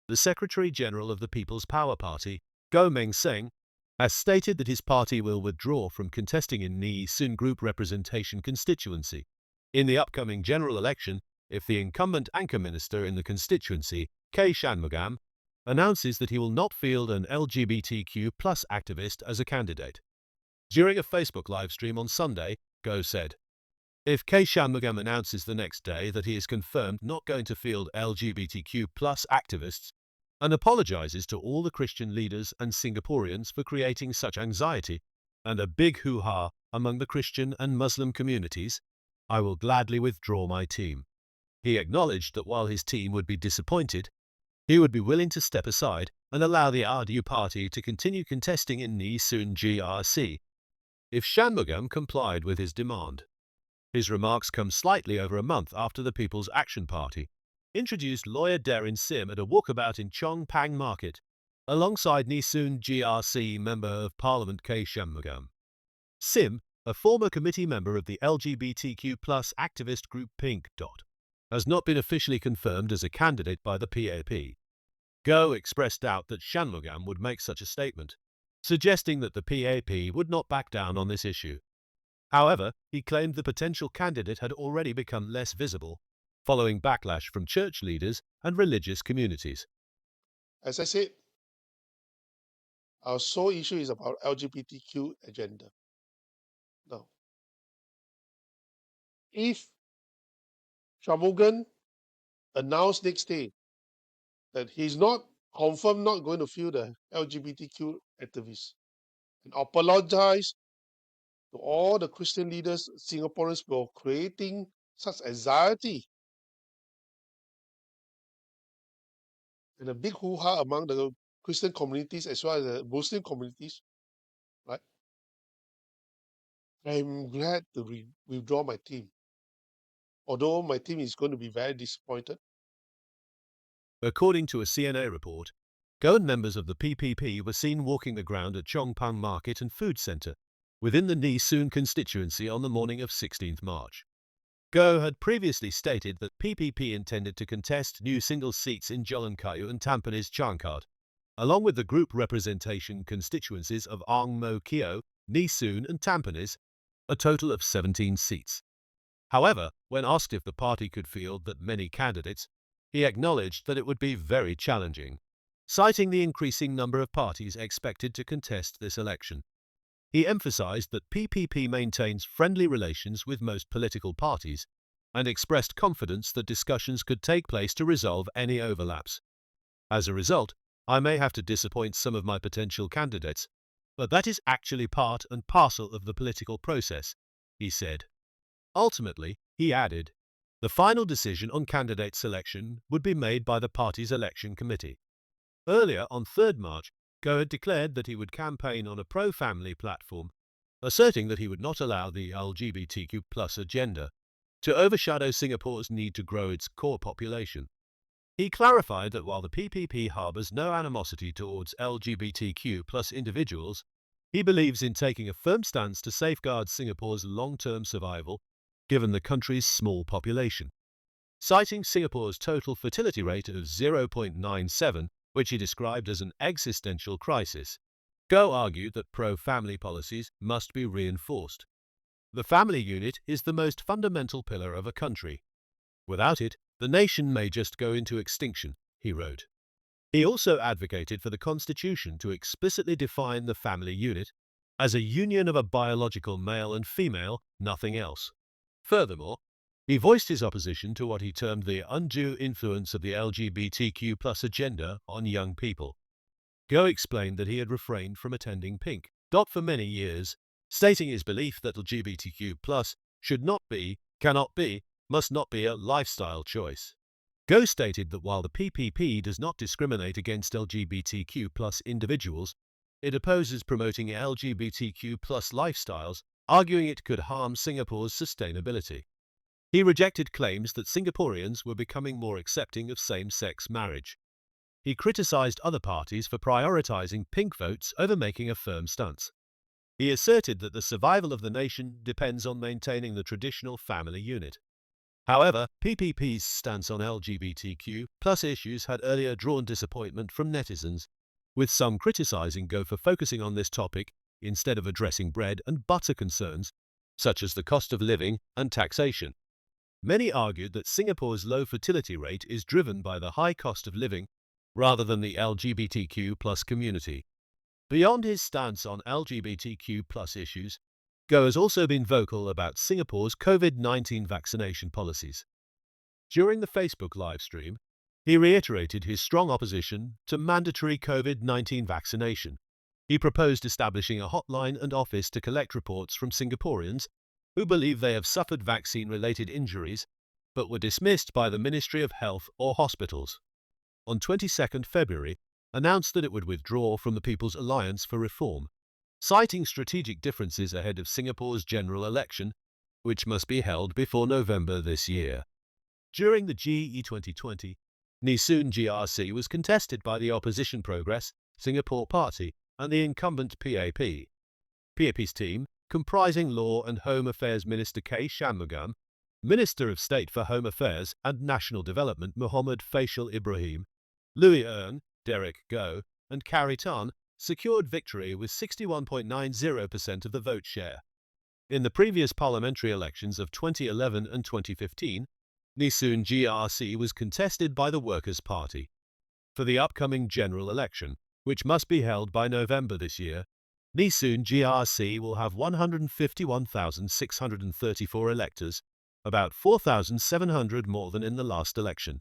the Secretary-General of the People's Power Party, Goh Meng Seng, has stated that his party will withdraw from contesting in Nee Soon Group representation constituency in the upcoming general election if the incumbent anchor minister in the constituency, K. Shanmugam, announces that he will not field an LGBTQ plus activist as a candidate. During a Facebook livestream on Sunday, Goh said, "If K. Shanmugam announces the next day that he is confirmed not going to field LGBTQ plus activists and apologizes to all the Christian leaders and Singaporeans for creating such anxiety and a big hoo-ha among the Christian and Muslim communities, I will gladly withdraw my team." He acknowledged that while his team would be disappointed, he would be willing to step aside and allow the RDU party to continue contesting in Nee Soon GRC if Shanmugam complied with his demand. His remarks come slightly over a month after the People's Action Party introduced lawyer Darren Sim at a walkabout in Chong Pang Market, alongside Nee Soon GRC Member of Parliament K. Shanmugam. Sim, a former committee member of the LGBTQ plus activist group Pink. Has not been officially confirmed as a candidate by the PAP. Goh expressed doubt that Shanmugam would make such a statement, suggesting that the PAP would not back down on this issue. However, he claimed the potential candidate had already become less visible, following backlash from church leaders and religious communities. As I said, our sole issue is about LGBTQ agenda. Now, if Shanmugam announced next day that he's not confirmed not going to field the LGBTQ activists and apologize to all the Christian leaders, Singaporeans, for creating such anxiety and a big hoo-ha among the Christian communities as well as the Muslim communities, right? I'm glad to withdraw my team, although my team is going to be very disappointed. According to a CNA report, Goh and members of the PPP were seen walking the ground at Chong Pang Market and Food Centre within the Nee Soon constituency on the morning of 16th March. Goh had previously stated that PPP intended to contest new single seats in Jalan Kayu and Tampines Changkat, along with the group representation constituencies of Ang Mo Kio, Nee Soon and Tampines, a total of 17 seats. However, when asked if the party could field that many candidates, he acknowledged that it would be very challenging, citing the increasing number of parties expected to contest this election. He emphasized that PPP maintains friendly relations with most political parties and expressed confidence that discussions could take place to resolve any overlaps. As a result, I may have to disappoint some of my potential candidates, but that is actually part and parcel of the political process, he said. Ultimately, he added, the final decision on candidate selection would be made by the party's election committee. Earlier, on 3rd March, Goh had declared that he would campaign on a pro-family platform, asserting that he would not allow the LGBTQ plus agenda to overshadow Singapore's need to grow its core population. He clarified that while the PPP harbours no animosity towards LGBTQ plus individuals, he believes in taking a firm stance to safeguard Singapore's long-term survival, given the country's small population. Citing Singapore's total fertility rate of 0.97, which he described as an existential crisis, Goh argued that pro-family policies must be reinforced. The family unit is the most fundamental pillar of a country. Without it, the nation may just go into extinction, he wrote. He also advocated for the Constitution to explicitly define the family unit as a union of a biological male and female, nothing else. Furthermore, he voiced his opposition to what he termed the undue influence of the LGBTQ plus agenda on young people. Goh explained that he had refrained from attending Pink. For many years, stating his belief that LGBTQ plus should not be, cannot be, must not be a lifestyle choice. Goh stated that while the PPP does not discriminate against LGBTQ plus individuals, it opposes promoting LGBTQ plus lifestyles, arguing it could harm Singapore's sustainability. He rejected claims that Singaporeans were becoming more accepting of same-sex marriage. He criticized other parties for prioritizing pink votes over making a firm stance. He asserted that the survival of the nation depends on maintaining the traditional family unit. However, PPP's stance on LGBTQ plus issues had earlier drawn disappointment from netizens, with some criticizing Goh for focusing on this topic instead of addressing bread and butter concerns, such as the cost of living and taxation. Many argued that Singapore's low fertility rate is driven by the high cost of living rather than the LGBTQ plus community. Beyond his stance on LGBTQ plus issues, Goh has also been vocal about Singapore's COVID-19 vaccination policies. During the Facebook livestream, he reiterated his strong opposition to mandatory COVID-19 vaccination. He proposed establishing a hotline and office to collect reports from Singaporeans who believe they have suffered vaccine-related injuries but were dismissed by the Ministry of Health or hospitals. On 22nd February, announced that it would withdraw from the People's Alliance for Reform, citing strategic differences ahead of Singapore's general election, which must be held before November this year. During the GE 2020, Nee Soon GRC was contested by the opposition Progress Singapore Party and the incumbent PAP. PAP's team, comprising Law and Home Affairs Minister K. Shanmugam, Minister of State for Home Affairs and National Development Muhammad Faisal Ibrahim, Louis Ern, Derek Goh, and Carrie Tan, secured victory with 61.90% of the vote share. In the previous parliamentary elections of 2011 and 2015, Nee Soon GRC was contested by the Workers' Party. For the upcoming general election, which must be held by November this year, Nee Soon GRC will have 151,634 electors, about 4,700 more than in the last election.